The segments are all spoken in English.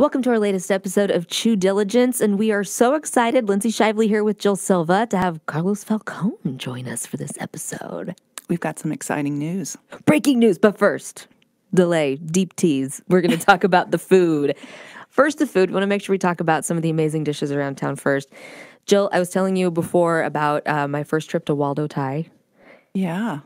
Welcome to our latest episode of Chew Diligence, and we are so excited, Lindsay Shively here with Jill Silva, to have Carlos Falcone join us for this episode. We've got some exciting news. Breaking news, but first, delay, deep tease. We're going to talk about the food. First, the food. We want to make sure we talk about some of the amazing dishes around town first. Jill, I was telling you before about my first trip to Waldo Thai. Yeah.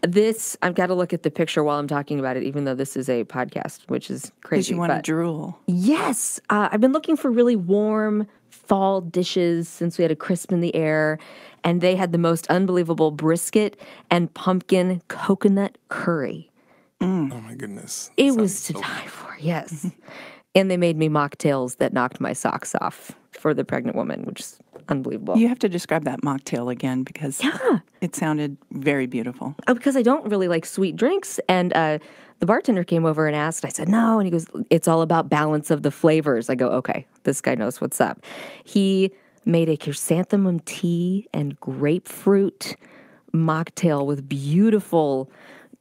I've got to look at the picture while I'm talking about it, even though this is a podcast, which is crazy. Because you want to drool. Yes. I've been looking for really warm fall dishes since we had a crisp in the air, and they had the most unbelievable brisket and pumpkin coconut curry. Oh, my goodness. It was to die for, yes. And they made me mocktails that knocked my socks off for the pregnant woman, which is unbelievable. You have to describe that mocktail again because it sounded very beautiful. Because I don't really like sweet drinks. And the bartender came over and asked. I said, no. And he goes, it's all about balance of the flavors. I go, okay, this guy knows what's up. He made a chrysanthemum tea and grapefruit mocktail with beautiful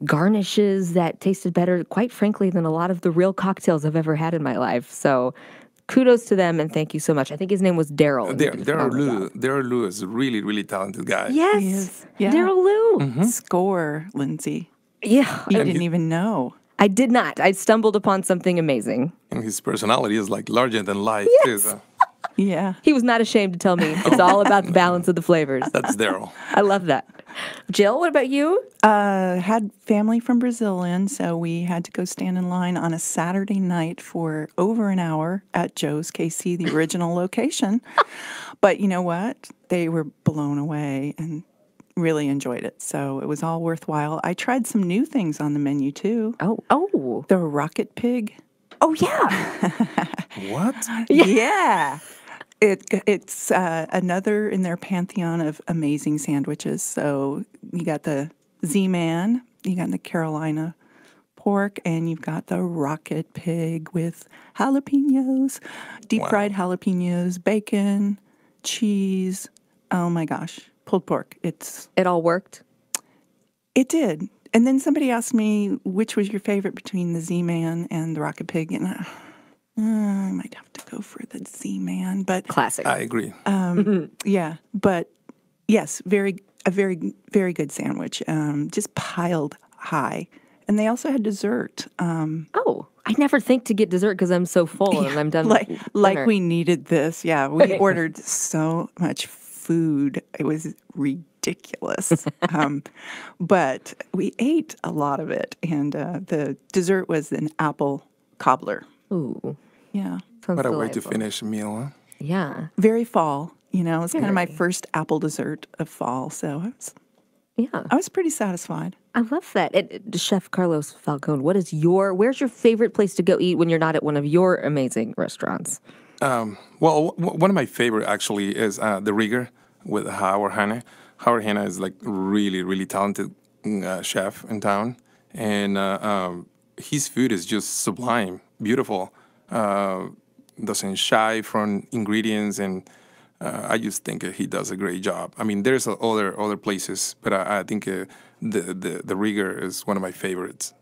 garnishes that tasted better, quite frankly, than a lot of the real cocktails I've ever had in my life. So kudos to them, and thank you so much. I think his name was Daryl. Daryl Lou is a really, really talented guy. Yes, He is. Yeah. Daryl Lou. Score, Lindsay. Yeah, You didn't even know. I did not. I stumbled upon something amazing. And his personality is like larger than life, too. So Yeah. He was not ashamed to tell me it's all about the balance of the flavors. that's Daryl. I love that. Jill, what about you? Had family from Brazil in, so we had to go stand in line on a Saturday night for over an hour at Joe's KC, the original location. But you know what? They were blown away and really enjoyed it. So it was all worthwhile. I tried some new things on the menu too. Oh. The rocket pig. Oh, yeah. What? Yeah. It's another in their pantheon of amazing sandwiches. So you got the Z-Man, you got the Carolina pork, and you've got the rocket pig with jalapenos, deep-fried jalapenos, bacon, cheese. Oh, my gosh. Pulled pork. It all worked? It did. And then somebody asked me, which was your favorite between the Z-Man and the rocket pig? And I might have to go for the Z-Man, but Classic. I agree. yeah, but yes, a very good sandwich. Just piled high, and they also had dessert. I never think to get dessert because I'm so full and I'm done like with like dinner. we needed this. Yeah, we ordered so much food; it was ridiculous. But we ate a lot of it, and the dessert was an apple cobbler. Ooh, Yeah. sounds What a way to delightful. finish a meal, huh? Yeah, Very fall, it's kind of my first apple dessert of fall, so yeah. I was pretty satisfied. I love that. Chef Carlos Falcone, where's your favorite place to go eat when you're not at one of your amazing restaurants? Well, one of my favorite actually is the Rigger with Howard Hanna. Howard Hanna is like really, really talented chef in town, and his food is just sublime, beautiful. Doesn't shy from ingredients, and I just think he does a great job. I mean, there's other places, but I think the Rigger is one of my favorites.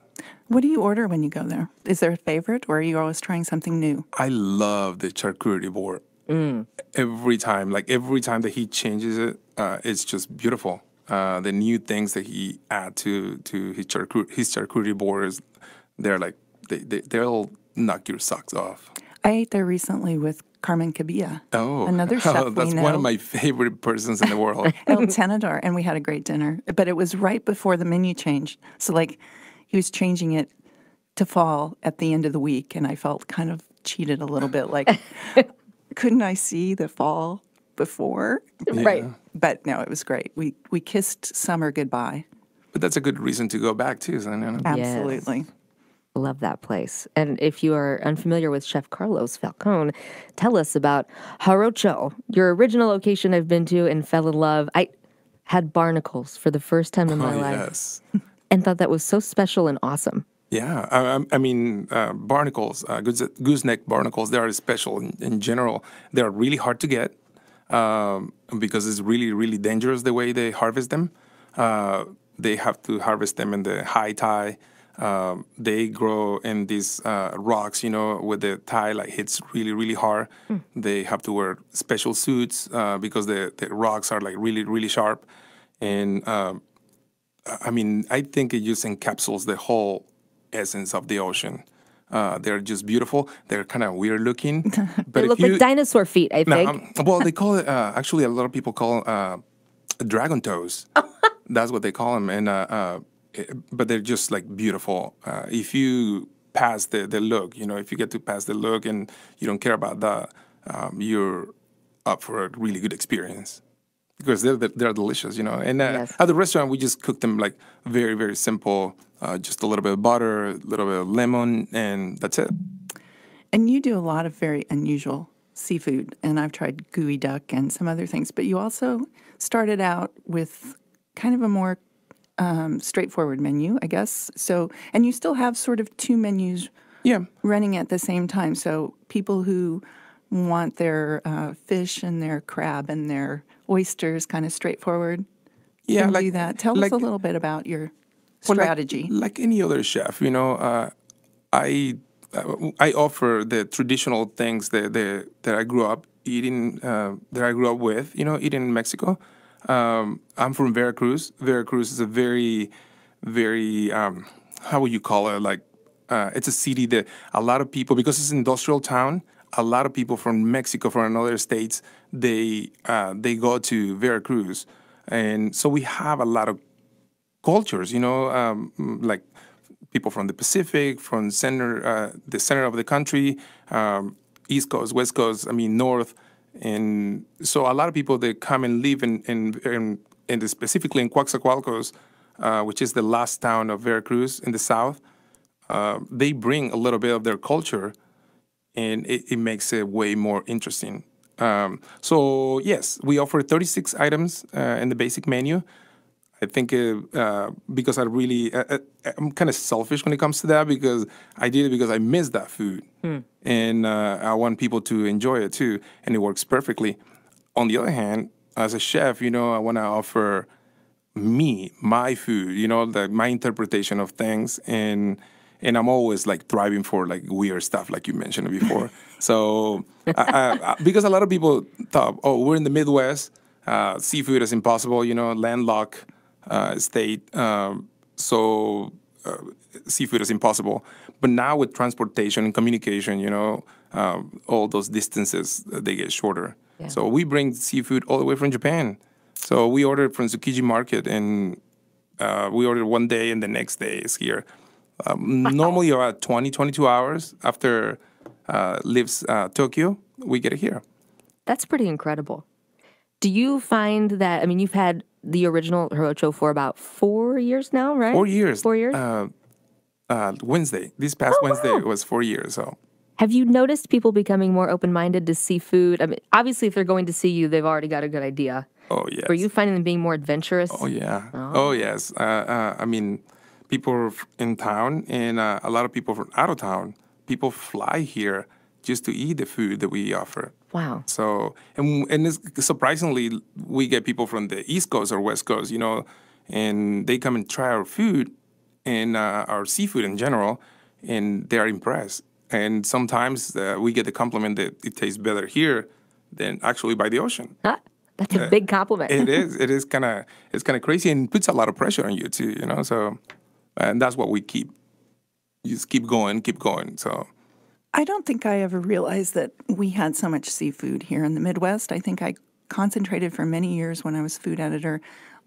What do you order when you go there? Is there a favorite, or are you always trying something new? I love the charcuterie board. Every time that he changes it, it's just beautiful. The new things that he add to his charcuterie board they'll knock your socks off. I ate there recently with Carmen Cabilla, Oh, another chef we that's know. one of my favorite persons in the world. El Tenedor, and we had a great dinner. But it was right before the menu changed. So, he was changing it to fall at the end of the week, and I felt kind of cheated a little bit. Couldn't I see the fall before? Right. But no, it was great. We kissed summer goodbye. But that's a good reason to go back too. So, Absolutely. Love that place. And if you are unfamiliar with Chef Carlos Falcone, tell us about Jarocho, your original location I've been to and fell in love. I had barnacles for the first time in my life yes. and thought that was so special and awesome. Yeah, I mean, barnacles, gooseneck barnacles, they are special in general. They are really hard to get because it's really, really dangerous the way they harvest them. They have to harvest them in the high tide They grow in these rocks, where the tide like hits really, really hard. They have to wear special suits because the rocks are like really, really sharp. And I mean, I think it just encapsulates the whole essence of the ocean. They're just beautiful. They're kind of weird looking, but They if look you like dinosaur feet, I no, think. well, they call it actually a lot of people call dragon toes. That's what they call them, and but they're just like beautiful. If you pass the look, if you get to pass the look and you don't care about that, you're up for a really good experience because they're delicious, And Yes. at the restaurant, we just cook them like very, very simple. Just a little bit of butter, a little bit of lemon, and that's it. And you do a lot of very unusual seafood, and I've tried gooey duck and some other things, but you also started out with kind of a more straightforward menu, I guess. So, and you still have sort of two menus Yeah. running at the same time. So people who want their fish and their crab and their oysters kind of straightforward Yeah, can like do that. Tell us like a little bit about your well, strategy. like any other chef, I I offer the traditional things that I grew up eating, that I grew up with, eating in Mexico. I'm from Veracruz. Veracruz is a very, very, how would you call it? Like, it's a city that a lot of people, because it's an industrial town, a lot of people from Mexico, from other states, they go to Veracruz, and so we have a lot of cultures, like people from the Pacific, from the center of the country, East Coast, West Coast, I mean North, and so a lot of people that come and live specifically in Coatzacoalcos, which is the last town of Veracruz in the south. They bring a little bit of their culture, and it makes it way more interesting. So yes, we offer 36 items in the basic menu. I think because I'm kind of selfish when it comes to that because I did it because I miss that food. And I want people to enjoy it too. And it works perfectly. On the other hand, as a chef, I want to offer my food, my interpretation of things. And I'm always like thriving for like weird stuff, like you mentioned before. So because a lot of people thought, oh, we're in the Midwest, seafood is impossible, landlocked state. So seafood is impossible. But now with transportation and communication, all those distances, they get shorter. Yeah. So we bring seafood all the way from Japan. So we ordered from Tsukiji Market, and we ordered one day, and the next day is here. Normally about 22 hours after leaves Tokyo, we get it here. That's pretty incredible. Do you find that, I mean, you've had the original Jarocho for about 4 years now, right? 4 years. 4 years? Wednesday. This past Wednesday was 4 years. So Have you noticed people becoming more open-minded to seafood? I mean, obviously, if they're going to see you, they've already got a good idea. oh yes. Are you finding them being more adventurous? Oh yeah. Oh yes. I mean, people in town and a lot of people from out of town. People fly here just to eat the food that we offer. Wow. So and it's, surprisingly, we get people from the East Coast or West Coast, and they come and try our food and our seafood in general, and they are impressed. And sometimes we get the compliment that it tastes better here than actually by the ocean. Huh? That's a big compliment. It is. It's kind of crazy and puts a lot of pressure on you too. So, and that's what we keep. You just keep going. So. I don't think I ever realized that we had so much seafood here in the Midwest. I think I concentrated for many years when I was food editor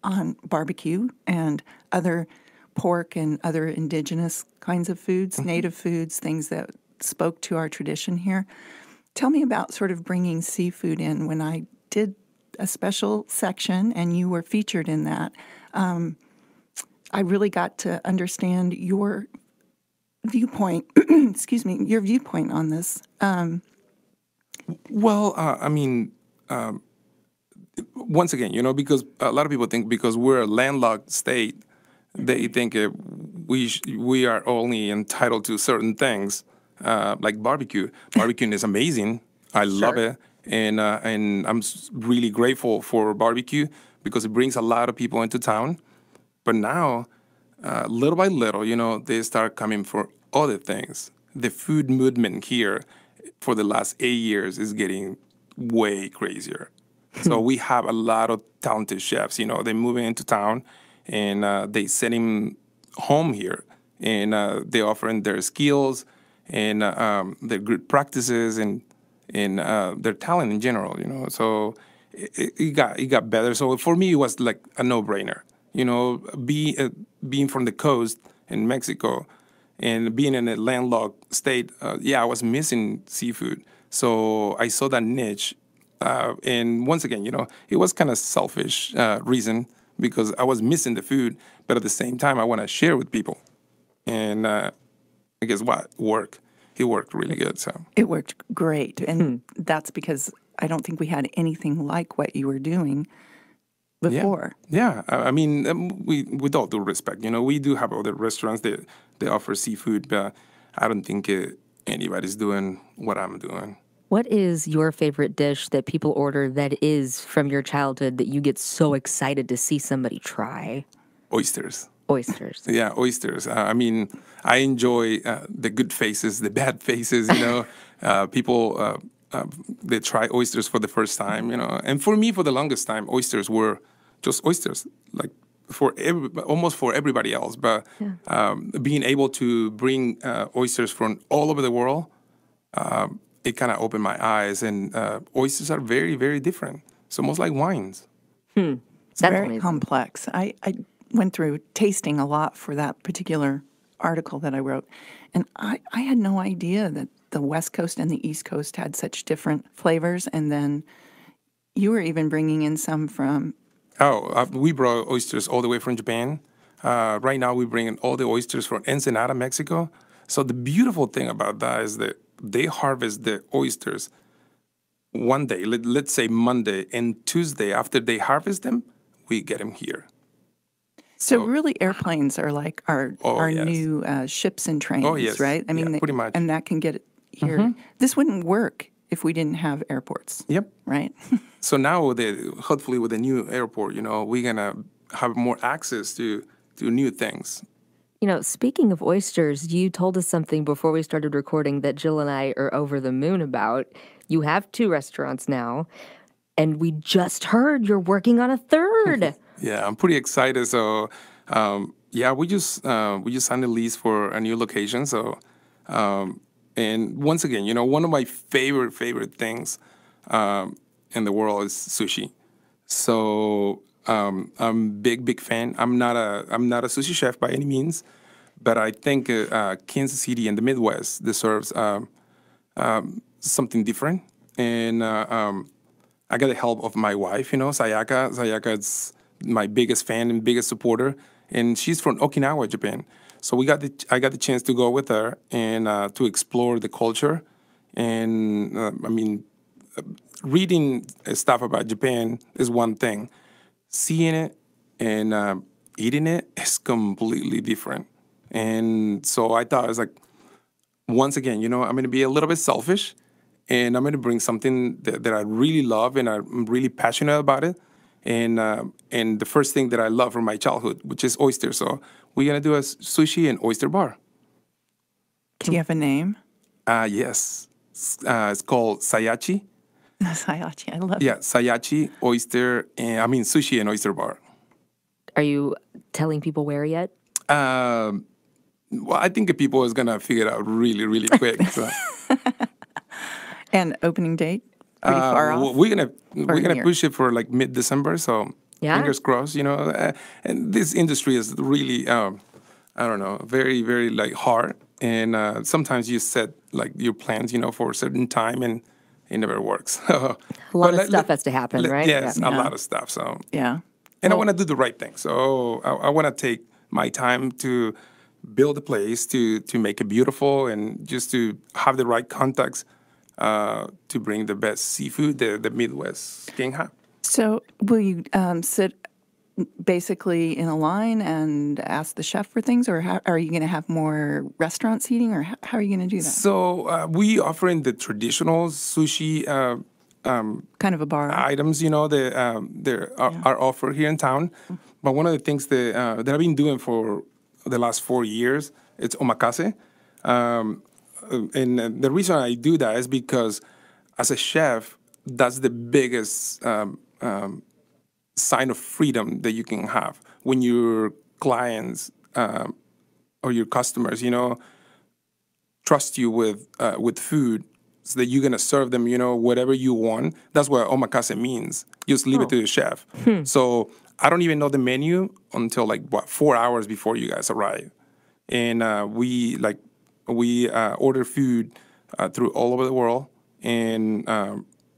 on barbecue and other pork and other indigenous kinds of foods, native foods, things that spoke to our tradition here. Tell me about sort of bringing seafood in. When I did a special section and you were featured in that, I really got to understand your viewpoint, your viewpoint on this. Well, I mean, once again, because a lot of people think because we're a landlocked state, they think we are only entitled to certain things, like barbecue. Barbecue is amazing. I love it, and I'm really grateful for barbecue because it brings a lot of people into town. But now, little by little, they start coming for other things. The food movement here for the last 8 years is getting way crazier. So we have a lot of talented chefs. They move into town and they send him home here, and they offering their skills and their good practices and their talent in general. So it got better. So for me, it was like a no-brainer. Being from the coast in Mexico and being in a landlocked state, I was missing seafood. So I saw that niche. And once again, it was kind of selfish reason because I was missing the food, but at the same time, I want to share with people. And I guess what? It worked really good. So It worked great. And that's because I don't think we had anything like what you were doing before. Yeah. I mean, with all due respect, we do have other restaurants that they offer seafood, but I don't think anybody's doing what I'm doing. What is your favorite dish that people order that is from your childhood that you get so excited to see somebody try? Oysters. Oysters. Yeah, oysters. I mean, I enjoy the good faces, the bad faces. People they try oysters for the first time. And for me, for the longest time, oysters were just oysters, like almost for everybody else. But being able to bring oysters from all over the world, it kind of opened my eyes. And oysters are very, very different. It's almost like wines. It's That's very amazing. complex. I went through tasting a lot for that particular article that I wrote. And I had no idea that the West Coast and the East Coast had such different flavors. And then you were even bringing in some from... We brought oysters all the way from Japan. Right now, we bring in all the oysters from Ensenada, Mexico. So the beautiful thing about that is that they harvest the oysters one day, let's say Monday, and Tuesday after they harvest them, we get them here. So really, airplanes are like our yes. new ships and trains, yes. right? I mean, Yeah, pretty much. And that can get it here. This wouldn't work if we didn't have airports. Yep. Right? So now, hopefully, with the new airport, we're gonna have more access to new things. Speaking of oysters, you told us something before we started recording that Jill and I are over the moon about. You have 2 restaurants now, and we just heard you're working on a 3rd. Yeah, I'm pretty excited. So, we just signed a lease for a new location. So, and once again, one of my favorite things in the world is sushi. So, I'm big fan. I'm not a sushi chef by any means, but I think Kansas City and the Midwest deserves something different. And I got the help of my wife, Sayaka. Sayaka is my biggest fan and biggest supporter, and she's from Okinawa, Japan. So I got the chance to go with her and to explore the culture. And reading stuff about Japan is one thing. Seeing it and eating it is completely different. And so I thought, I was like, once again, I'm going to be a little bit selfish, and I'm going to bring something that I really love and I'm really passionate about it. And the first thing that I love from my childhood, which is oysters. So we're going to do a sushi and oyster bar. Do you have a name? Yes. It's called Sayachi. Sayachi, I love it. Yeah, Sayachi, sushi and oyster bar. Are you telling people where yet? Well, I think the people is going to figure it out really, really quick. So. And opening date? Pretty far off? We're gonna near? push it for like mid-December, so fingers crossed. And this industry is really, I don't know, very, very like hard. And sometimes you set like your plans, for a certain time, and it never works. A lot of stuff has to happen, right? Yes, a lot of stuff. So Yeah. and I want to do the right thing. So I want to take my time to build a place to make it beautiful and just to have the right contacts. To bring the best seafood the Midwest can have. So will you sit basically in a line and ask the chef for things, or are you going to have more restaurant seating, or how are you going to do that? So we offering the traditional sushi Kind of a bar. items, are offered here in town. But one of the things that I've been doing for the last 4 years. It's omakase. And the reason I do that is because as a chef, that's the biggest sign of freedom that you can have when your clients or your customers, trust you with food, so that you're gonna serve them, whatever you want. That's what omakase means. Just leave it to the chef. So I don't even know the menu until 4 hours before you guys arrive, and we order food through all over the world, and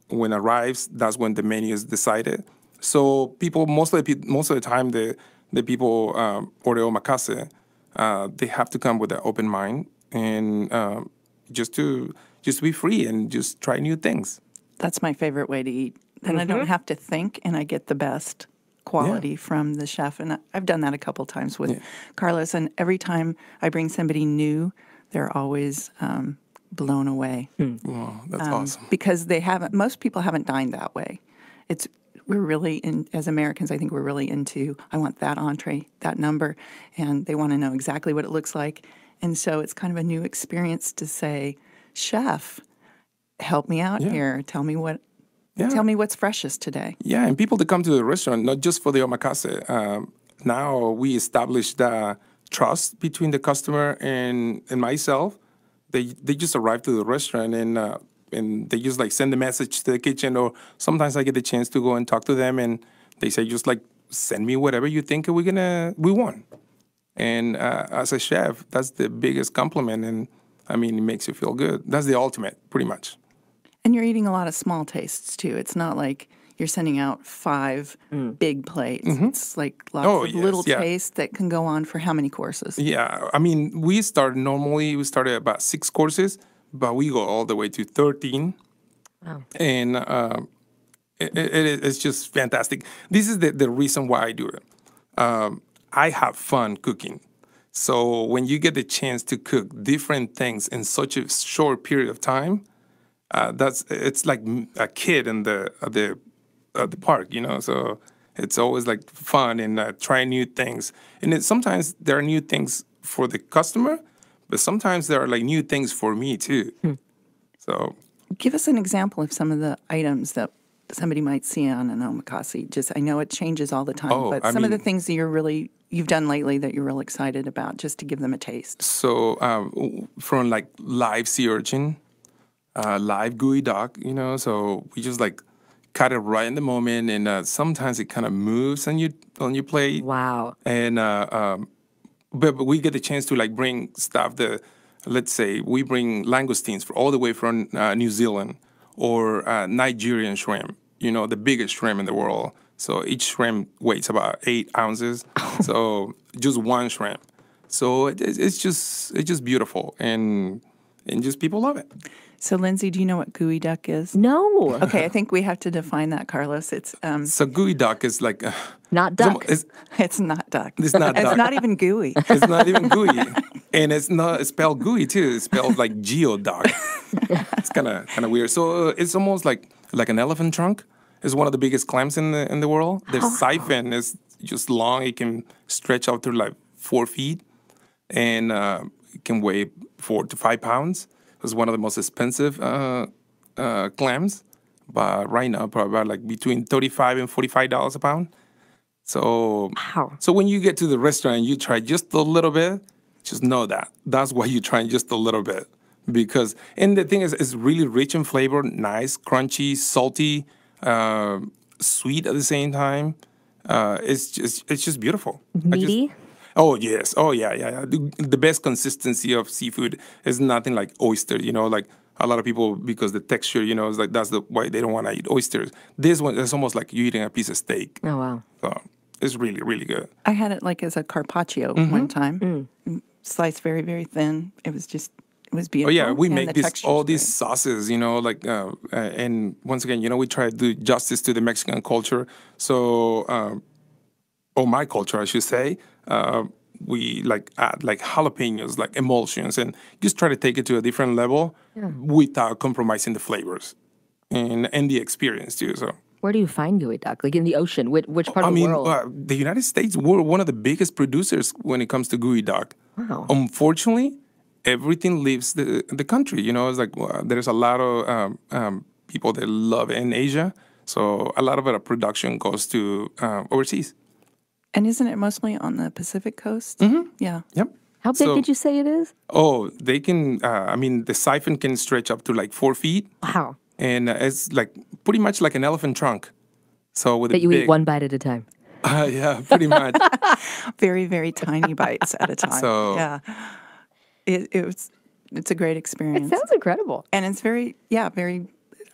when it arrives, that's when the menu is decided. So people most of the time the people order omakase, they have to come with an open mind and just to be free and just try new things. That's my favorite way to eat. And I don't have to think, and I get the best quality from the chef. And I've done that a couple times with Carlos. And every time I bring somebody new, they're always blown away. Wow, that's awesome. Because most people haven't dined that way. We're really as Americans, I think we're really into, I want that entree, that number, and they want to know exactly what it looks like. And so it's kind of a new experience to say, chef, help me out here. Tell me what's freshest today. Yeah, and people that come to the restaurant, not just for the omakase, now we established the trust between the customer and myself. They just arrive to the restaurant and they just send the message to the kitchen, or sometimes I get the chance to go and talk to them, and they say just send me whatever you think we want. And as a chef, that's the biggest compliment, and I mean, it makes you feel good. That's the ultimate, pretty much. And you're eating a lot of small tastes too. It's not like you're sending out 5 big plates. It's like lots of little tastes that can go on for how many courses? Yeah, I mean, we started about 6 courses, but we go all the way to 13. Wow. And it's just fantastic. This is the reason why I do it. I have fun cooking. So when you get the chance to cook different things in such a short period of time, it's like a kid in the park, So it's always fun and trying new things. And sometimes there are new things for the customer, but sometimes there are new things for me too. So give us an example of some of the items that somebody might see on an omakase. I know it changes all the time, but some of the things that you've done lately that you're real excited about, just to give them a taste. So from live sea urchin, live gooey duck, so we just cut it right in the moment, and sometimes it kind of moves on your plate. Wow. And but we get the chance to bring stuff let's say we bring langoustines all the way from New Zealand, or Nigerian shrimp, the biggest shrimp in the world. So each shrimp weighs about 8 ounces. So just one shrimp. So it's just beautiful, and just people love it. So, Lindsay, do you know what gooey duck is? No. Okay, I think we have to define that, Carlos. It's So gooey duck is Not duck. it's not duck. It's not duck. It's not even gooey. It's not even gooey, and it's spelled gooey too. It's spelled like geoduck. It's kind of weird. So it's almost like an elephant trunk. It's one of the biggest clams in the world. The siphon is just long. It can stretch out to 4 feet, and it can weigh 4 to 5 pounds. It's one of the most expensive clams, but right now probably about between $35 and $45 a pound. So, so when you get to the restaurant and you try just a little bit, just know that's why you're trying just a little bit, and the thing is, it's really rich in flavor, nice, crunchy, salty, sweet at the same time. It's just beautiful. Meaty? Oh, yes. Oh, yeah. The best consistency of seafood is nothing like oysters, a lot of people, because the texture, is that's why they don't want to eat oysters. This one is almost like you're eating a piece of steak. Oh, wow. So it's really, really good. I had it as a carpaccio one time, sliced very, very thin. It was beautiful. Oh, yeah, we make all these sauces, and once again, we try to do justice to the Mexican culture. So, or my culture, I should say. We add jalapenos, emulsions, and just try to take it to a different level without compromising the flavors and the experience too. So Where do you find geoduck? Like in the ocean? Which part I of the mean, world? the United States, we're one of the biggest producers when it comes to gooey duck. Wow. Unfortunately, everything leaves the country. You know, it's like there's a lot of people that love it in Asia, so a lot of our production goes to overseas. And isn't it mostly on the Pacific coast? Mm-hmm. Yeah. Yep. How big did you say it is? Oh, they can. I mean, the siphon can stretch up to like 4 feet, Wow. and it's like pretty much like an elephant trunk. So with That a you big, eat one bite at a time. yeah, pretty much. Very, very tiny bites at a time. So- yeah. It's a great experience. Sounds incredible. And it's very,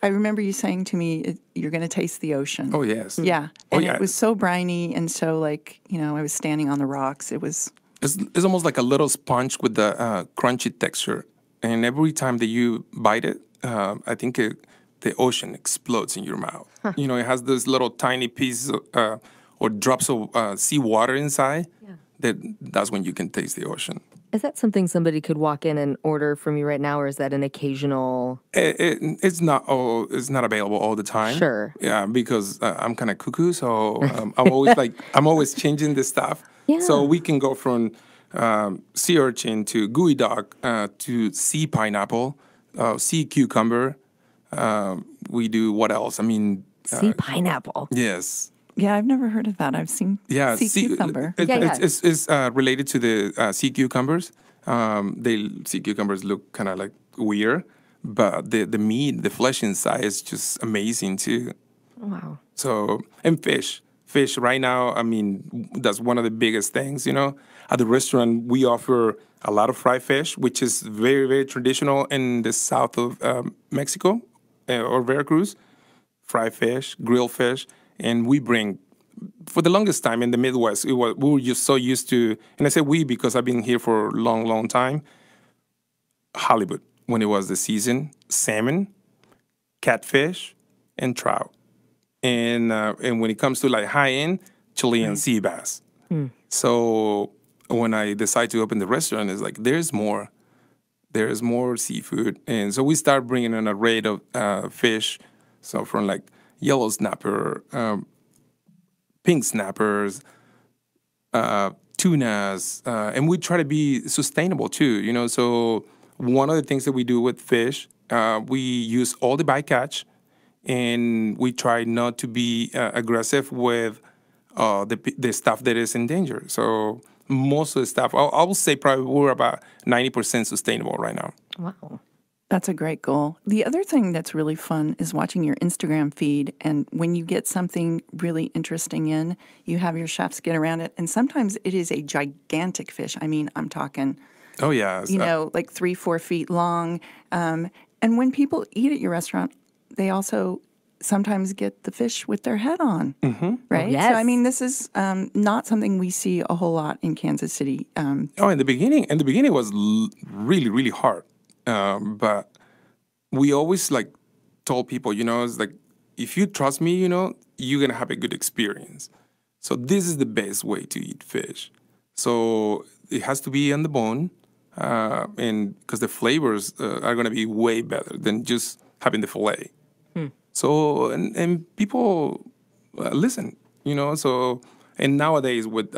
I remember you saying to me, you're going to taste the ocean. Oh yes. Yeah. Oh, And yeah. it was so briny and so like, I was standing on the rocks. It was, It's almost like a little sponge with the crunchy texture, and every time that you bite it, I think the ocean explodes in your mouth. You know, it has those little tiny pieces or drops of seawater inside. That's when you can taste the ocean. Is that something somebody could walk in and order from you right now, or is that an occasional? It's not available all the time. Sure. Yeah, because I'm kind of cuckoo, so I'm always changing the stuff. Yeah. So we can go from sea urchin to gooey duck to sea pineapple, sea cucumber. We do what else? I mean, Sea pineapple. yes. yeah, I've never heard of that. I've seen Yeah, sea cucumber. It's related to the sea cucumbers. Sea cucumbers look kind of like weird, but the meat, the flesh inside is just amazing too. Wow. So, and fish right now, I mean, that's one of the biggest things, you know. At the restaurant, we offer a lot of fried fish, which is very, very traditional in the south of Mexico or Veracruz. Fried fish, grilled fish, and we bring, for the longest time in the Midwest, we were just so used to, and I say we because I've been here for a long, long time, halibut, when it was the season, salmon, catfish, and trout. And when it comes to like high end, Chilean sea bass. So when I decide to open the restaurant, it's like there's more seafood, and so we start bringing an array of fish. So from like yellow snapper, pink snappers, tunas, and we try to be sustainable too. You know, so one of the things that we do with fish, we use all the bycatch. And we try not to be aggressive with the stuff that is in danger. So most of the stuff, I will say probably we're about 90% sustainable right now. Wow. That's a great goal. The other thing that's really fun is watching your Instagram feed. And when you get something really interesting in, you have your chefs get around it. And sometimes it is a gigantic fish. I mean, I'm talking, Oh, yeah. like 3-4 feet long. And when people eat at your restaurant, they also sometimes get the fish with their head on, right? Oh, yes. So, I mean, this is not something we see a whole lot in Kansas City. Oh, in the beginning it was really, really hard. But we always like told people, you know, it's like, if you trust me, you know, you're going to have a good experience. So this is the best way to eat fish. So it has to be on the bone, and because the flavors are going to be way better than just having the fillet. So, and people listen, you know, so, and nowadays with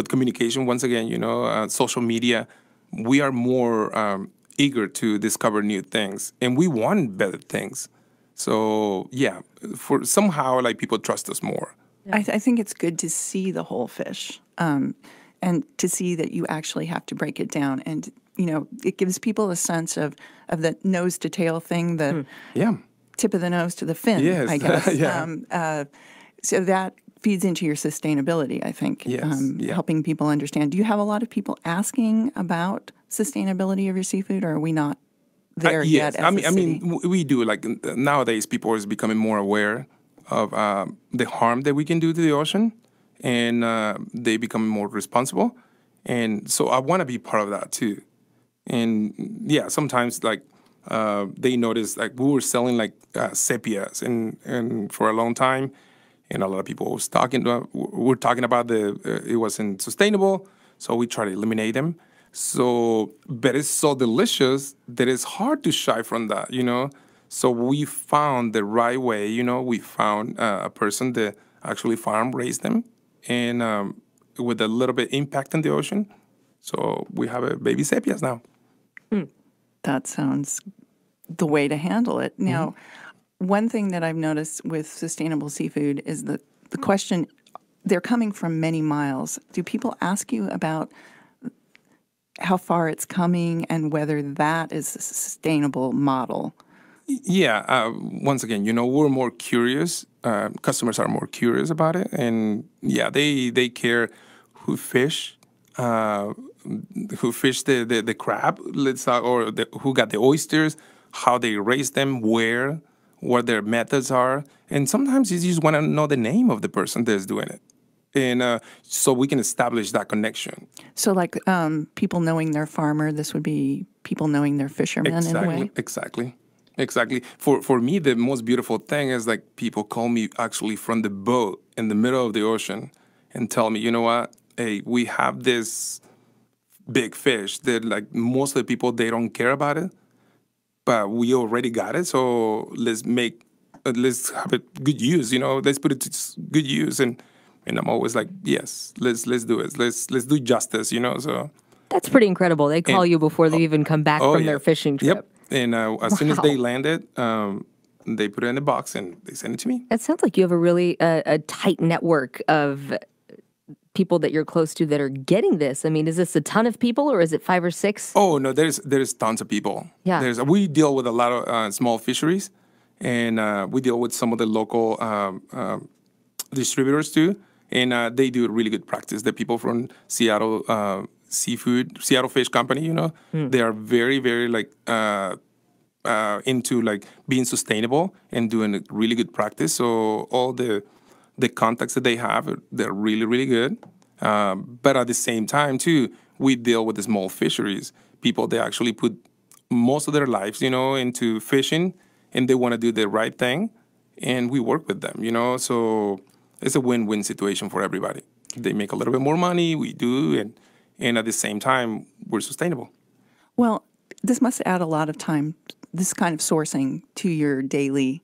communication, once again, you know, social media, we are more eager to discover new things, and we want better things. So, yeah, for somehow, like, people trust us more. I think it's good to see the whole fish and to see that you actually have to break it down. And, you know, it gives people a sense of the nose to tail thing, the Yeah. tip of the nose to the fin, Yes. I guess. Yeah. So that feeds into your sustainability, I think, Yes. Yeah. helping people understand. Do you have a lot of people asking about sustainability of your seafood, or are we not there Yes. yet as I mean, a city? we do. Like, nowadays, people is becoming more aware of the harm that we can do to the ocean, and they become more responsible. And so I want to be part of that too. And yeah, sometimes like they notice, like, we were selling like sepias and for a long time, and a lot of people was talking about it wasn't sustainable, so we try to eliminate them. So, but it's so delicious that it's hard to shy from that, you know. So we found the right way. We found a person that actually farm raised them, and with a little bit impact on the ocean. So we have a baby sepias now. That sounds the way to handle it. Now, one thing that I've noticed with sustainable seafood is that the question, they're coming from many miles. Do people ask you about how far it's coming and whether that is a sustainable model? Yeah. Once again, we're more curious. Customers are more curious about it, and yeah, they care who fish, the crab, who got the oysters, how they raise them, what their methods are, and sometimes you just want to know the name of the person that's doing it, and so we can establish that connection. So, like people knowing their farmer, this would be people knowing their fishermen in a way. Exactly. For me, the most beautiful thing is like people call me actually from the boat in the middle of the ocean and tell me, you know what? Hey, we have this big fish that like most of the people, they don't care about it, but we already got it. So let's have it good use. Let's put it to good use. And I'm always like, yes, let's do it. Let's do justice. So That's pretty incredible. They call you before they even come back from their fishing trip. Yep. And as soon as they land it, they put it in a box and they send it to me. It sounds like you have a really a tight network of people that you're close to that are getting this. I mean, is this a ton of people or is it 5 or 6? Oh, no, there's tons of people. Yeah. We deal with a lot of small fisheries, and we deal with some of the local distributors too, and they do a really good practice. The people from Seattle Seattle Fish Company, they are very, very into like being sustainable and doing a really good practice. So all the contacts that they have, they're really, really good. But at the same time too, we deal with the small fisheries. People, they actually put most of their lives, into fishing, and they want to do the right thing, and we work with them, So it's a win-win situation for everybody. They make a little bit more money, we do, and at the same time, we're sustainable. Well, this must add a lot of time, this kind of sourcing, to your daily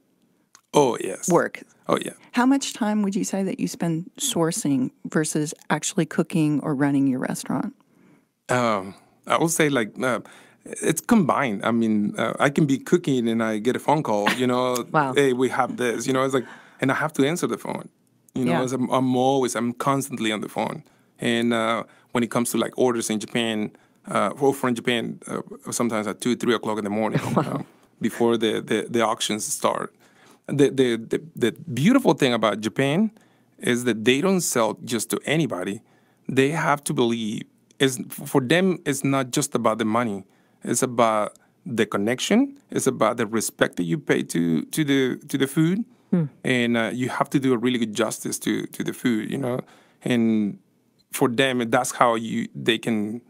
work. Oh, yeah. How much time would you say that you spend sourcing versus actually cooking or running your restaurant? I would say it's combined. I mean, I can be cooking and I get a phone call, Wow. Hey, we have this, it's like, and I have to answer the phone. Yeah. I'm constantly on the phone. And when it comes to like orders in Japan, from Japan, sometimes at 2, 3 o'clock in the morning, before the auctions start. The beautiful thing about Japan is that they don't sell just to anybody. They have to believe for them. It's not just about the money. It's about the connection. It's about the respect that you pay to the food, and you have to do a really good justice to the food. And for them, that's how they can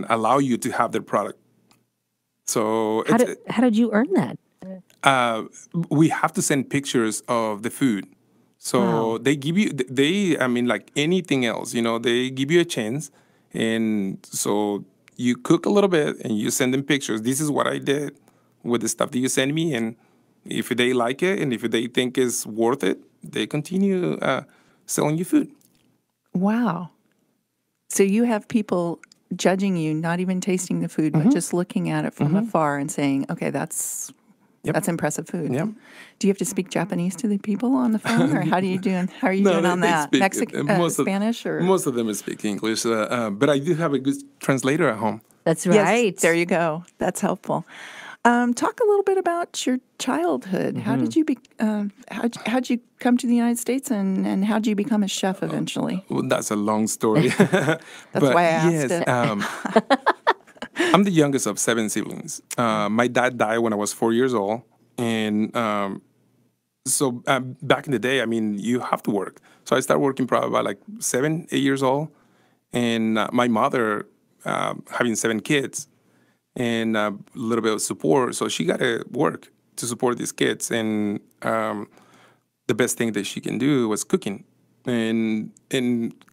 allow you to have their product. So How did you earn that? we have to send pictures of the food. So Wow. they give you I mean, like anything else, they give you a chance, and so you cook a little bit and you send them pictures. This is what I did with the stuff that you send me, and if they like it and if they think it's worth it, they continue selling you food. Wow. So you have people judging you, not even tasting the food, but just looking at it from afar and saying, okay, that's impressive food. Yeah. Do you have to speak Japanese to the people on the phone, or how are you doing on they that? speak Mexican, Spanish, or most of them speak English, but I do have a good translator at home. That's right. Yes, there you go. That's helpful. Talk a little bit about your childhood. How did you how'd you come to the United States, and how did you become a chef eventually? Well, that's a long story. That's why I asked it. I'm the youngest of 7 siblings. My dad died when I was 4 years old, and so back in the day, I mean, you have to work. So I started working probably about like 7, 8 years old, and my mother, having 7 kids, and a little bit of support, so she got to work to support these kids, and the best thing that she can do was cooking, and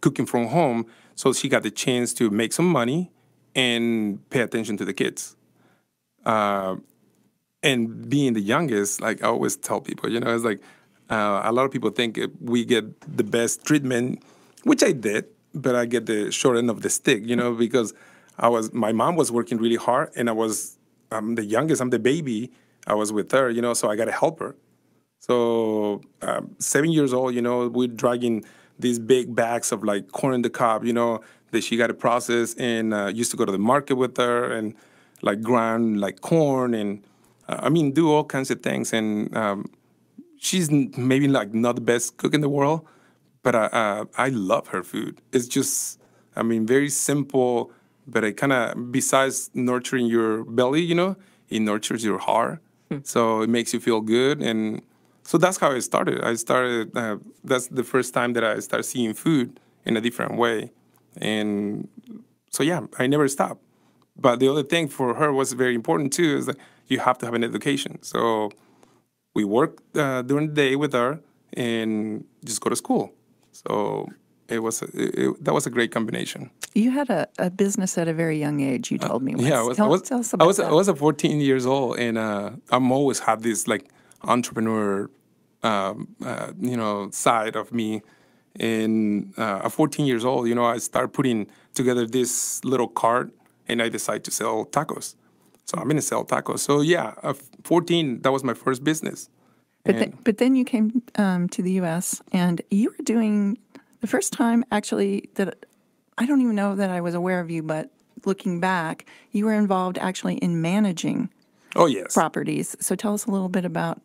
cooking from home. So she got the chance to make some money and pay attention to the kids. and being the youngest, like I always tell people, it's like a lot of people think we get the best treatment, which I did, but I get the short end of the stick, because my mom was working really hard, and I'm the youngest, I'm the baby. I was with her, so I got to help her. So 7 years old, we're dragging these big bags of like corn in the cob, that she got to process, and used to go to the market with her and like grind like corn and do all kinds of things. And she's maybe like not the best cook in the world, but I love her food. It's just, very simple, but it kind of, besides nurturing your belly, it nurtures your heart. So it makes you feel good. And so that's how I started. That's the first time that I started seeing food in a different way. And so, yeah, I never stopped. But the other thing for her was very important too, is that you have to have an education. So we worked during the day with her and just go to school. So that was a great combination. You had a business at a very young age, you told me once. Yeah, Tell us about that. I was 14 years old, and I'm always had this like entrepreneur, side of me. And at 14 years old, I started putting together this little cart, and I decided to sell tacos. So I'm gonna sell tacos. So yeah, at 14, that was my first business. But then you came to the U.S. and you were doing the first time actually that I don't even know that I was aware of you, but looking back, you were involved actually in managing Oh yes. properties. So tell us a little bit about.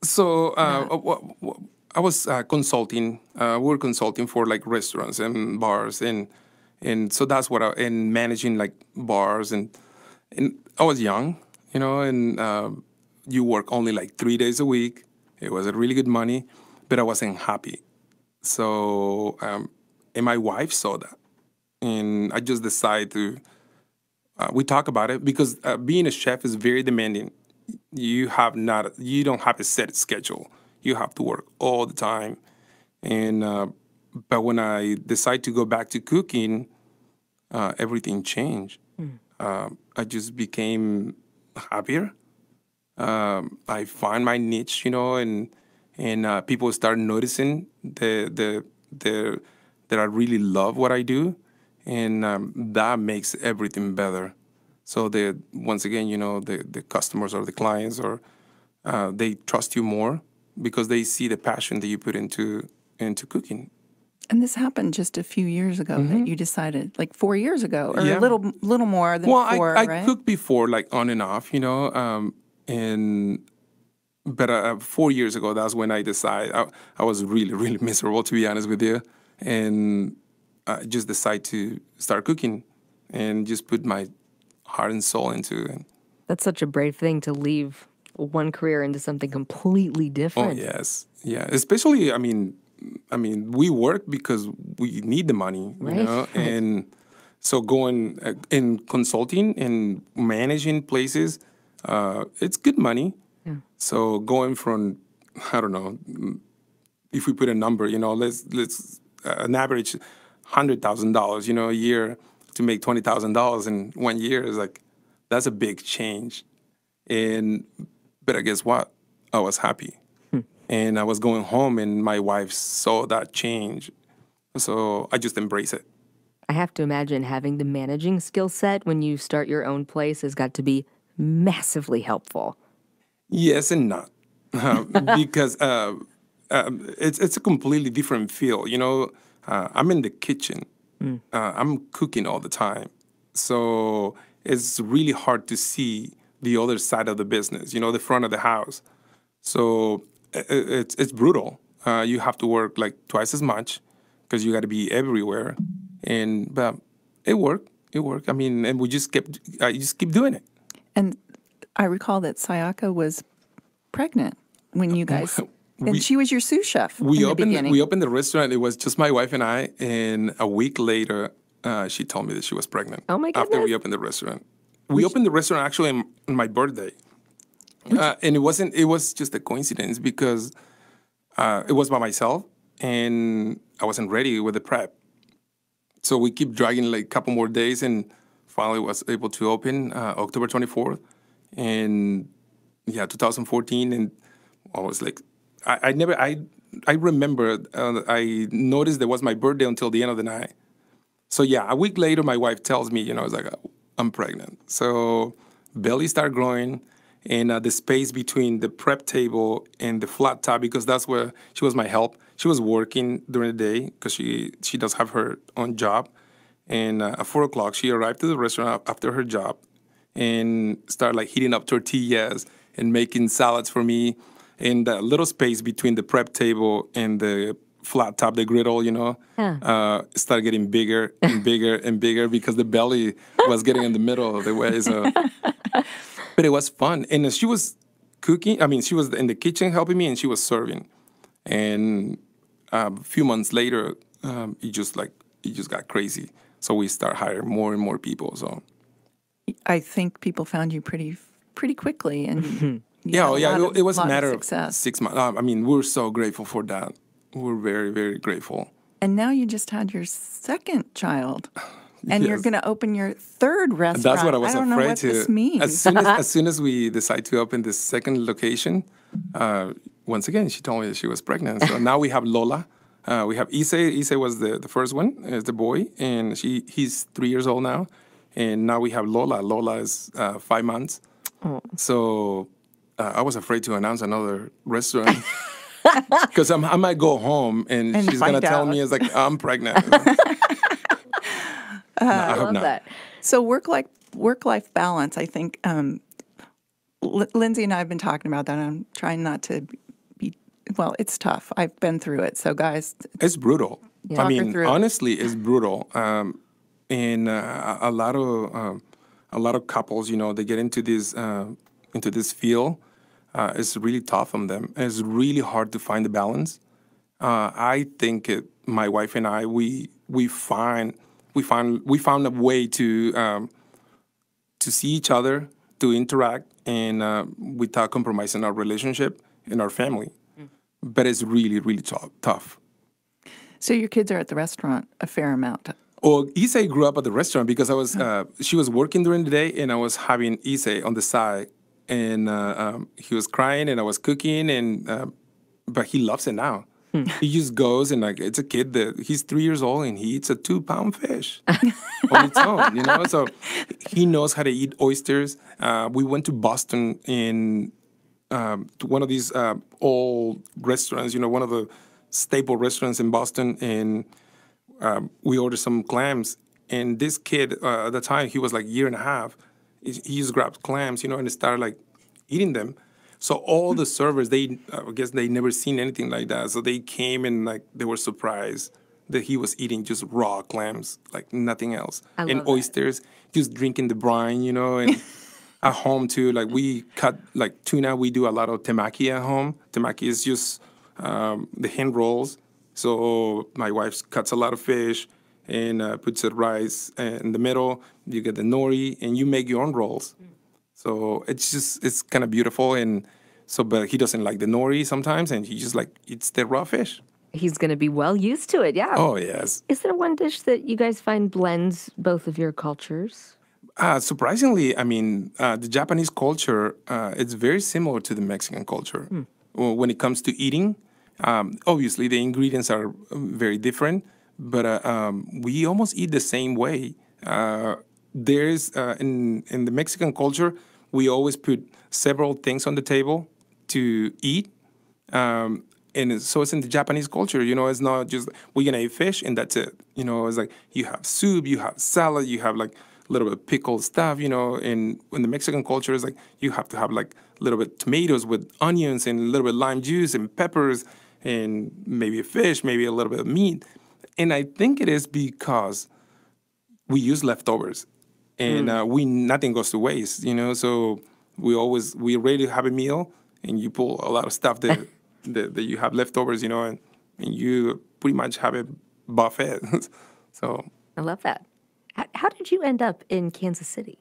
So I was consulting. We were consulting for like restaurants and bars, and so that's what and managing like bars, and I was young, and you work only like 3 days a week. It was a really good money, but I wasn't happy. So and my wife saw that, and I just decided to. We talk about it because being a chef is very demanding. You don't have a set schedule. You have to work all the time. And but when I decided to go back to cooking, everything changed. I just became happier. I find my niche, and people start noticing that I really love what I do, and that makes everything better. So once again, the customers or the clients or they trust you more because they see the passion that you put into cooking. And this happened just a few years ago that you decided, like 4 years ago, or Yeah. a little more than Well, four, I right? cooked before, like on and off, but 4 years ago, that's when I decided. I was really, really miserable, to be honest with you, and I just decided to start cooking and just put my heart and soul into it. That's such a brave thing to leave one career into something completely Oh different. yes, yeah. Especially, we work because we need the money, Right. and so going in consulting and managing places, it's good money. Yeah. So going from, I don't know, if we put a number, let's an average $100,000, a year to make $20,000 in 1 year is like that's a big change. But I guess what? I was happy. And I was going home, and my wife saw that change. So I just embrace it. I have to imagine having the managing skill set when you start your own place has got to be massively helpful. Yes and not, because it's a completely different feel. I'm in the kitchen. I'm cooking all the time, so it's really hard to see the other side of the business. The front of the house. So it's brutal. You have to work like twice as much because you got to be everywhere, but it worked. It worked. And I just keep doing it. And I recall that Sayaka was pregnant when you guys, and she was your sous chef in the beginning. We opened the restaurant. It was just my wife and I, and a week later, she told me that she was pregnant. Oh, my After goodness. we opened the restaurant, we opened the restaurant actually on my birthday, and it wasn't. It was just a coincidence because it was by myself, and I wasn't ready with the prep. So we keep dragging like a couple more days, and finally was able to open October 24th, and yeah, 2014, and I was like, I never, I remember, I noticed that was my birthday until the end of the night. So yeah, a week later, my wife tells me, you know, it's like I'm pregnant. So belly started growing, and the space between the prep table and the flat top, because that's where she was my help. She was working during the day because she does have her own job. And at 4 o'clock, she arrived to the restaurant after her job and started like heating up tortillas and making salads for me. And the little space between the prep table and the flat top, the griddle, you know, started getting bigger and bigger and bigger because the belly was getting in the middle of the way. So, but it was fun. And she was cooking. I mean, she was in the kitchen helping me, and she was serving. And a few months later, it just got crazy. So we start hiring more and more people. So I think people found you pretty quickly, and you yeah, had oh, yeah, it was a lot of matter of success. 6 months. I mean, we're so grateful for that. We're very, very grateful. And now you just had your second child, and you're Yes. going to open your third restaurant. That's what I was don't afraid know what to. this means. As soon as we decide to open the second location, once again, she told me that she was pregnant. So now we have Lola. We have Issei. Issei was the first one, is the boy, and he's 3 years old now. And now we have Lola. Lola is 5 months. So I was afraid to announce another restaurant. Because I might go home and she's going to find tell out. me, it's like, I'm pregnant. No, I hope Love not. that. So work-life balance, I think Lindsay and I have been talking about that. I'm trying not to be, well, it's tough. I've been through it. So guys, It's brutal. Talk I her mean, through it. honestly, it's brutal. And a lot of couples, you know, they get into this field. It's really tough on them. It's really hard to find the balance. I think my wife and I, we found a way to see each other, to interact, and without compromising our relationship and our family. But it's really, really tough. so your kids are at the restaurant a fair amount. Well, Issei grew up at the restaurant because she was working during the day, and I was having Issei on the side, and he was crying, and I was cooking, and but he loves it now. He just goes and like it's a kid that he's 3 years old and he eats a 2-pound fish on its own, you know. So he knows how to eat oysters. We went to Boston in to one of these old restaurants, you know, one of the staple restaurants in Boston, and we ordered some clams. And this kid, at the time, he was like a year and a half. He just grabbed clams, you know, and started like eating them. So all the servers, I guess they never seen anything like that. So they came and like they were surprised that he was eating just raw clams, like nothing else, I and love that. oysters, just drinking the brine, you know, and. At home too, like we cut like tuna. We do a lot of temaki at home. Temaki is just the hand rolls. So my wife cuts a lot of fish and puts it rice in the middle. You get the nori and you make your own rolls. So it's kind of beautiful. And so, but he doesn't like the nori sometimes, and he just like eats the raw fish. He's going to be well used to it. Yeah. Oh yes. Is there one dish that you guys find blends both of your cultures? Surprisingly, I mean, the Japanese culture, it's very similar to the Mexican culture. Well, when it comes to eating, obviously the ingredients are very different, but we almost eat the same way. There's in the Mexican culture, we always put several things on the table to eat. So it's in the Japanese culture, you know, it's not just we're gonna eat fish and that's it. You know, it's like you have soup, you have salad, you have like a little bit of pickled stuff, you know, and in the Mexican culture, it's like you have to have like a little bit tomatoes with onions and a little bit lime juice and peppers and maybe a fish, maybe a little bit of meat. And I think it is because we use leftovers and nothing goes to waste, you know, so we're ready to have a meal and you pull a lot of stuff that you have leftovers, you know, and you pretty much have a buffet. So I love that. How did you end up in Kansas City?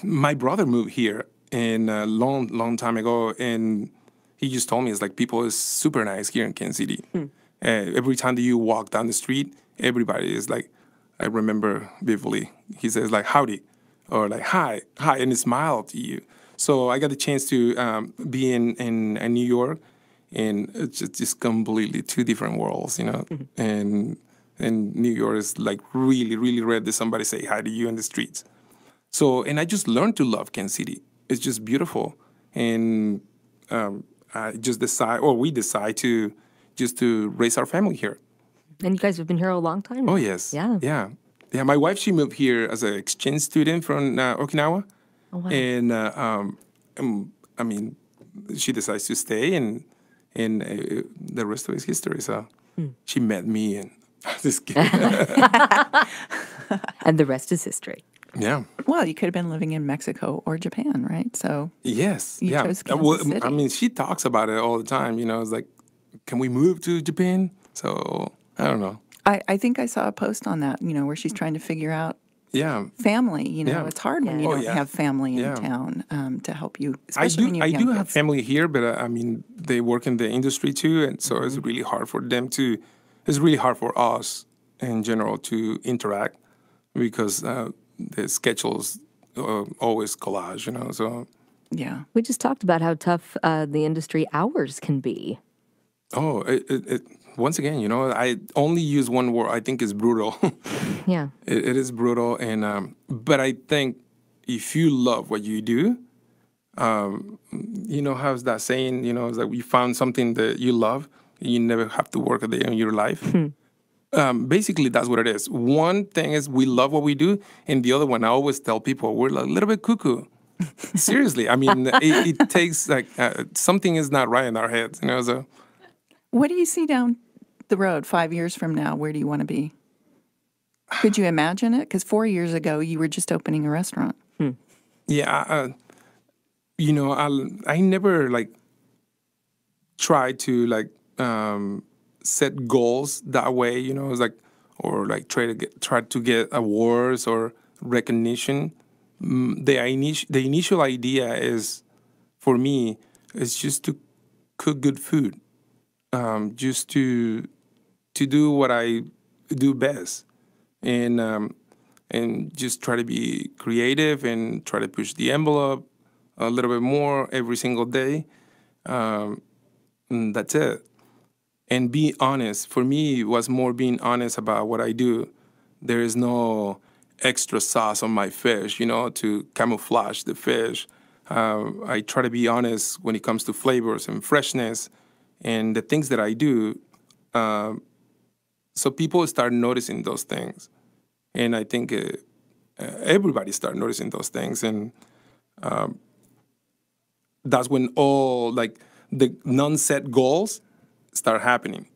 my brother moved here in a long time ago, and he just told me it's like people is super nice here in Kansas City. Every time that you walk down the street, everybody is like, I remember vividly, he says like howdy or like hi, and he smiled to you. So I got the chance to be in New York, and it's just completely two different worlds, you know. And New York is like really, really rare that somebody say hi to you in the streets. So, and I just learned to love Kansas City. It's just beautiful, and I just decide, or we decide to just to raise our family here. And you guys have been here a long time Oh now. yes, Yeah. yeah. My wife, she moved here as an exchange student from Okinawa, Oh, wow. and I mean, she decides to stay, and the rest of it is history. So she met me, and just kidding. And the rest is history. Yeah. Well, you could have been living in Mexico or Japan, right? So Yes. You yeah. chose Kansas Well, City. I mean, she talks about it all the time. You know, it's like, can we move to Japan? So I don't know. I think I saw a post on that, where she's trying to figure out Yeah. family. Yeah. It's hard when you Oh, don't yeah. have family in Yeah. town to help you, I especially when you I have do young have kids. family here, but I mean, they work in the industry too, and so it's really hard for them to. It's really hard for us in general to interact because the schedules always collage, you know. So Yeah. We just talked about how tough the industry hours can be. oh, once again, you know, I only use one word. I think is brutal. Yeah. It is brutal, and but I think if you love what you do, you know, how's that saying? You know, it's like you found something that you love, you never have to work a day in your life. Basically, that's what it is. One thing is we love what we do, and the other one, I always tell people, we're a little bit cuckoo. Seriously, I mean, it takes like something is not right in our heads, you know. So What do you see down the road 5 years from now? Where do you want to be? Could you imagine it? Because 4 years ago, you were just opening a restaurant. yeah, you know, I never like try to like set goals that way, you know. It's like or like try to get awards or recognition. The initial idea is for me is just to cook good food, just to do what I do best, and just try to be creative and try to push the envelope a little bit more every single day. And that's it. And be honest. For me, it was more being honest about what I do. There is no extra sauce on my fish, you know, to camouflage the fish. I try to be honest when it comes to flavors and freshness and the things that I do. So people start noticing those things. And I think everybody start noticing those things. And that's when all like the non-set goals start happening.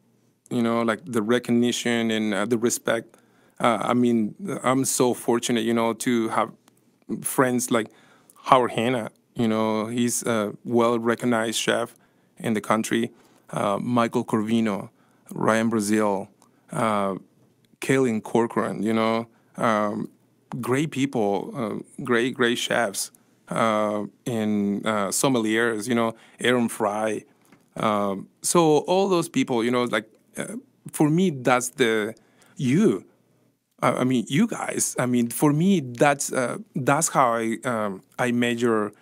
You know, like the recognition and the respect. I mean, I'm so fortunate, you know, to have friends like Howard Hanna. You know, he's a well-recognized chef in the country. Michael Corvino, Ryan Brazil, Kaylin Corcoran. You know, great people, great chefs, and sommeliers. You know, Aaron Fry. So all those people, you know, like for me, that's the you. I mean, you guys. I mean, for me, that's how I measure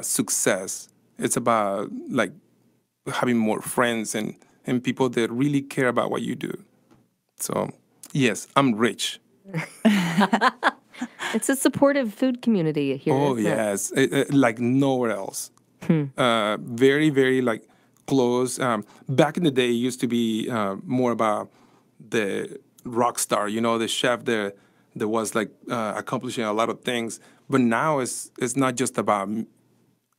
success. It's about like having more friends and people that really care about what you do. So yes, I'm rich. It's a supportive food community here. Oh isn't it? yes, like nowhere else. Very very like close. Back in the day, it used to be more about the rock star, you know, the chef that was like accomplishing a lot of things. But now it's not just about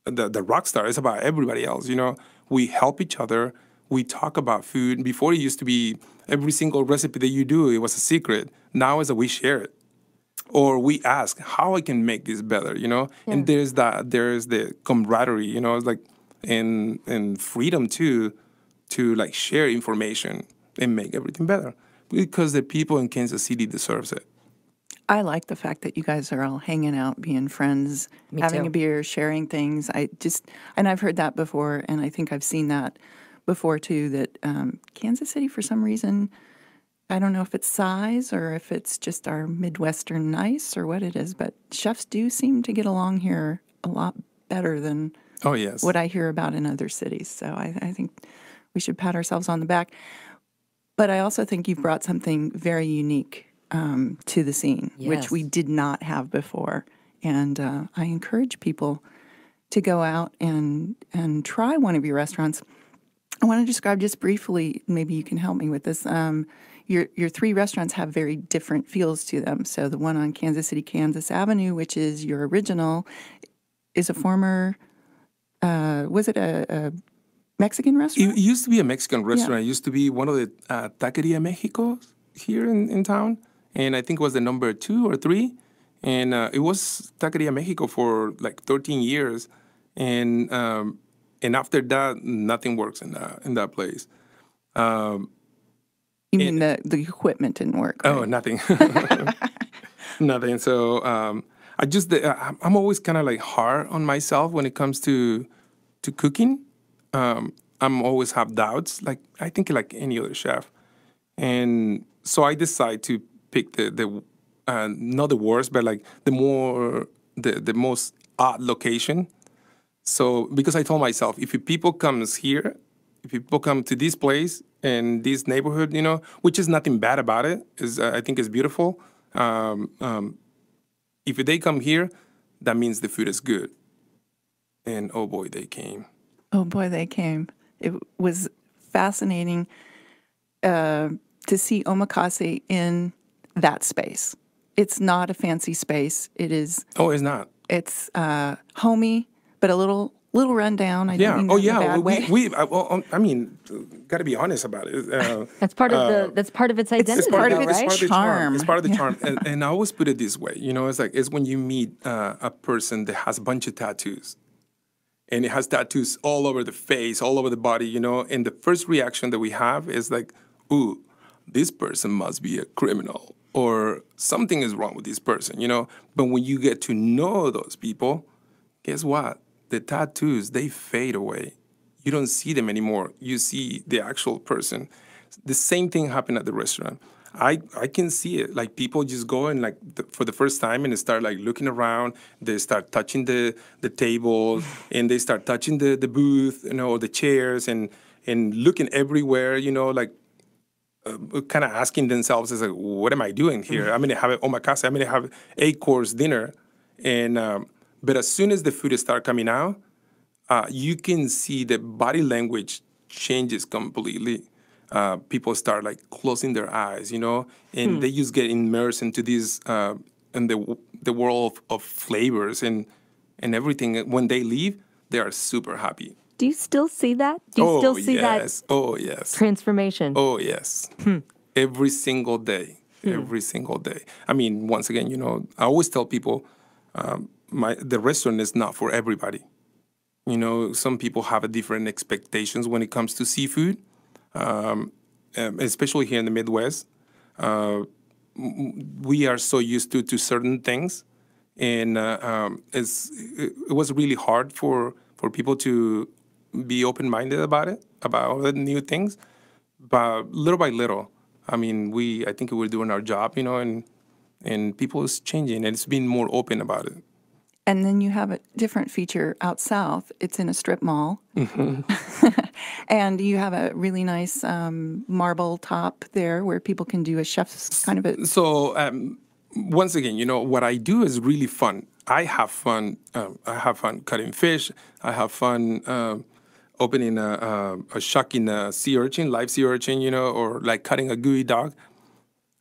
the rock star. It's about everybody else. You know, we help each other. We talk about food. Before it used to be every single recipe that you do, it was a secret. Now it's that we share it. Or we ask how I can make this better, you know. And there's the camaraderie, you know, it's like and freedom too, to like share information and make everything better because the people in Kansas City deserves it. I like the fact that you guys are all hanging out, being friends, Me having too. a beer, sharing things. And I've heard that before, and I think I've seen that before too, that Kansas City, for some reason, I don't know if it's size or if it's just our Midwestern nice or what it is, but chefs do seem to get along here a lot better than Oh, yes. what I hear about in other cities. So I think we should pat ourselves on the back. But I also think you've brought something very unique to the scene, which we Yes. did not have before. And I encourage people to go out and try one of your restaurants. I want to describe just briefly, maybe you can help me with this. Your three restaurants have very different feels to them. So the one on Kansas City, Kansas Avenue, which is your original, is a former, was it a Mexican It restaurant? used to be a Mexican restaurant. It used to be one of the Taqueria Mexico here in town. And I think it was the number 2 or 3. And it was Taqueria Mexico for like 13 years. And after that, nothing works in that place. You mean the equipment didn't work, right? Oh, nothing. Nothing. So I'm always kind of like hard on myself when it comes to cooking. I'm always have doubts, like I think like any other chef. And so I decide to pick the not the worst, but like the most odd location. So because I told myself, if people comes here, if people come to this place and this neighborhood, which is nothing bad about it, is I think is beautiful. If they come here, that means the food is good. And oh boy, they came. Oh boy, they came. It was fascinating to see omakase in that space. It's not a fancy space. It is. Oh, it's not. It's homey, but a little rundown. I don't mean Oh, that in a yeah. bad way. I mean, got to be honest about it. That's part of its identity, It's part of though, it. It's right? part of the Charm. It's part of the charm. And I always put it this way. It's when you meet a person that has a bunch of tattoos. And it has tattoos all over the face, all over the body, and the first reaction that we have is like, ooh, this person must be a criminal or something is wrong with this person, But when you get to know those people, guess what? The tattoos, they fade away. You don't see them anymore. You see the actual person. The same thing happened at the restaurant. I can see it. Like people just go and like for the first time and they start like looking around. They start touching the table and they start touching the booth, or the chairs and looking everywhere. Like kind of asking themselves, is like, what am I doing here? I'm gonna have an omakase. I'm gonna have 8-course dinner, and but as soon as the food start coming out, you can see the body language changes completely. People start like closing their eyes, and they just get immersed into this in the world of flavors and everything. When they leave, they are super happy. Do you still see that? Do you still see that Oh, yes. transformation? Oh, yes. Every single day. Every single day. I mean, once again, I always tell people the restaurant is not for everybody. Some people have different expectations when it comes to seafood, especially here in the Midwest. We are so used to certain things, and it was really hard for people to be open-minded about it, about all the new things. But little by little, I mean, I think we're doing our job, and people is changing, and it's being more open about it. And then you have a different feature out south. It's in a strip mall. And you have a really nice marble top there where people can do a chef's kind of a... So once again, what I do is really fun. I have fun. I have fun cutting fish. I have fun opening a shuck in a sea urchin, live sea urchin, or like cutting a gooey dog.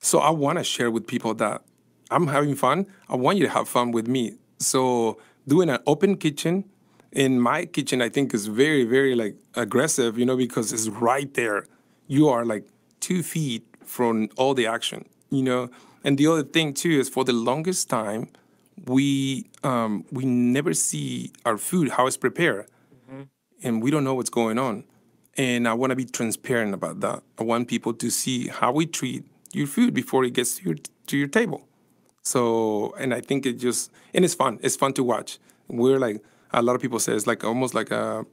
So I want to share with people that I'm having fun. I want you to have fun with me. So doing an open kitchen, in my kitchen, I think is very, very like aggressive, because it's right there. You are like 2 feet from all the action, And the other thing too is for the longest time, we never see our food, how it's prepared, and we don't know what's going on. And I want to be transparent about that. I want people to see how we treat your food before it gets to your table. So, and I think and it's fun. It's fun to watch. We're like, a lot of people say it's like almost like a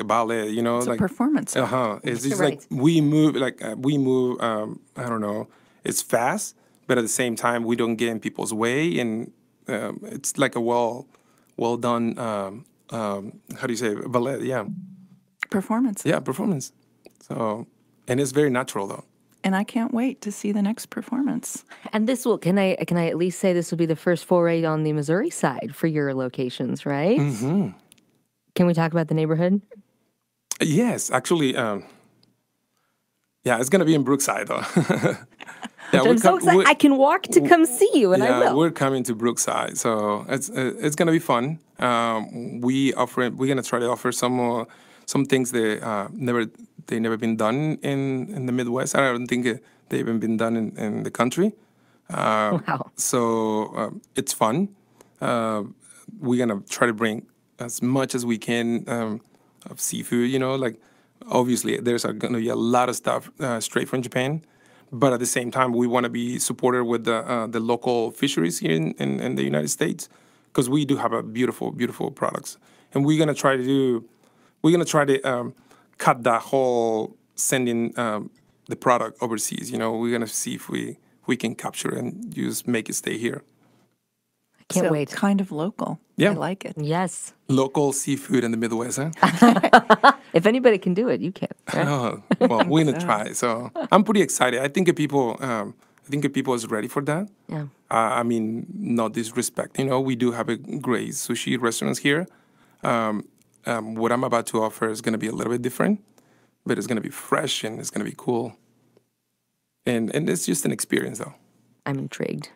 ballet, It's like a performance. It's just Right. like we move, I don't know. It's fast, but at the same time, we don't get in people's way, and it's like a well well done. How do you say ballet? Yeah, Performance. yeah, performance. So, and it's very natural though. And I can't wait to see the next performance. And this will, can I at least say this will be the first foray on the Missouri side for your locations, right? Mm-hmm. Can we talk about the neighborhood? Yes, actually, yeah, it's gonna be in Brookside though. Yeah, I'm so excited. I can walk to come see you, and I yeah, will. we're coming to Brookside, so it's gonna be fun. We're gonna try to offer some things that never been done in the Midwest. I don't think they even been done in the country. Wow. So it's fun. We're gonna try to bring as much as we can of seafood. Like obviously there's gonna be a lot of stuff straight from Japan, but at the same time we want to be supported with the local fisheries here in the United States, because we do have a beautiful products, and we're gonna try to cut that whole sending the product overseas. We're gonna see if we can capture and make it stay here. Can't So wait. kind of local. Yeah. I like it. Yes. Local seafood in the Midwest, huh? If anybody can do it, you can. Right? Oh, well, we're gonna try. So I'm pretty excited. I think the people is ready for that. Yeah. I mean, no disrespect. We do have a great sushi restaurants here. What I'm about to offer is gonna be a little bit different, but it's gonna be fresh and it's gonna be cool. And it's just an experience, though. I'm intrigued.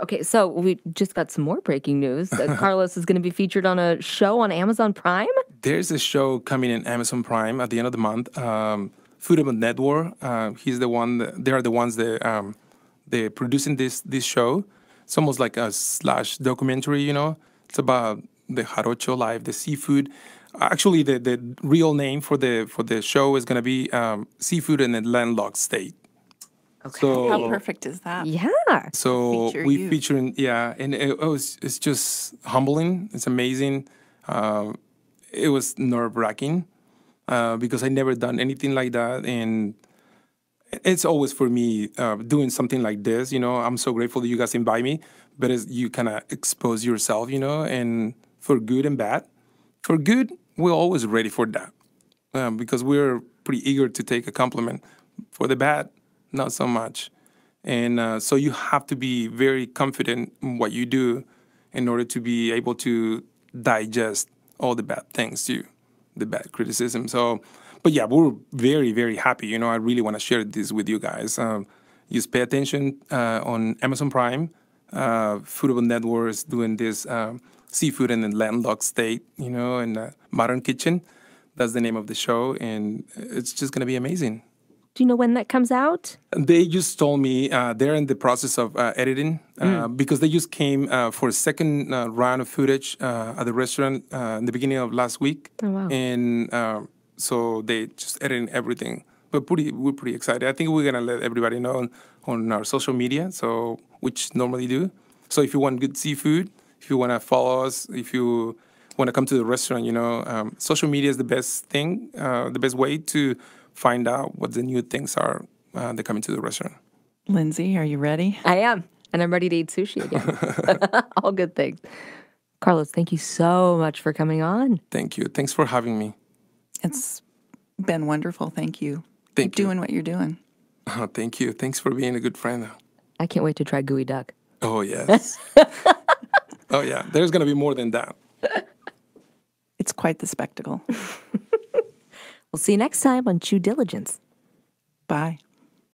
Okay, so we just got some more breaking news. Carlos is going to be featured on a show on Amazon Prime. There's a show coming in Amazon Prime at the end of the month. Foodable Network. He's the one. They are the ones that they're producing this show. It's almost like a / documentary. It's about the jarocho life, the seafood. Actually, the real name for the show is going to be Seafood in a Landlocked State. Okay. So How perfect is that? Yeah. So Feature we you. featuring, yeah, and it's just humbling. It's amazing. It was nerve-wracking because I never done anything like that, and it's always for me doing something like this. I'm so grateful that you guys invite me, but you kind of expose yourself, and for good and bad. For good, we're always ready for that because we're pretty eager to take a compliment. For the bad, not so much. And so you have to be very confident in what you do in order to be able to digest all the bad things too, the bad criticism. So, but yeah, we're very, very happy. I really want to share this with you guys. Just pay attention on Amazon Prime. Foodable Network is doing this seafood in the landlocked state, in Modern Kitchen. That's the name of the show, and it's just going to be amazing. Do you know when that comes out? They just told me they're in the process of editing because they just came for a second round of footage at the restaurant in the beginning of last week. Oh, wow. And so they just editing everything. But we're pretty excited. I think we're gonna let everybody know on our social media, so which normally do. So if you want good seafood, if you want to follow us, if you want to come to the restaurant, social media is the best thing, the best way to find out what the new things are that coming to the restaurant. Lindsay, are you ready? I am, and I'm ready to eat sushi again. All good things. Carlos, thank you so much for coming on. Thank you. Thanks for having me. It's been wonderful. Thank you. Thank Keep you. doing what you're doing. Oh, thank you. Thanks for being a good friend. I can't wait to try gooey duck. Oh, yes. Oh, yeah. There's going to be more than that. It's quite the spectacle. We'll see you next time on Chew Diligence. Bye.